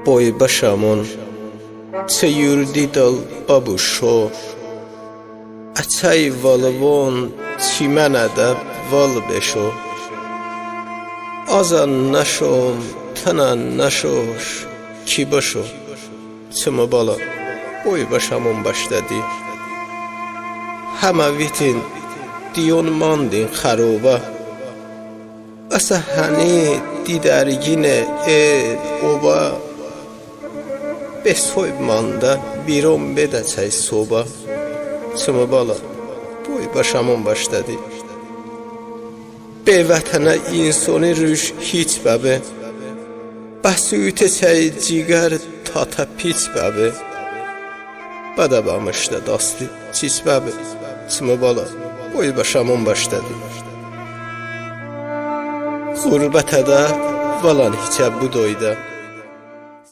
boy başamın çeyurdi dal babuşo açay valvon çimenede val beşo azan naşom tanan naşoş ki başo çımı bala boy başamın başladı همه ویتین دیون ماندین خروبه اصلا هنی دیدرگین اوبا به سوی مانده بیرون بده چای صوبه چمو بالا بوی باشمون باشدادی به وطن اینسانی روش هیچ بابه بسویت چای جیگر تا تا پیچ بابه بده بامشته داستی چیچ بابه چمو بالا boy başamın başladı Gurbətədə valan hicab bu doyda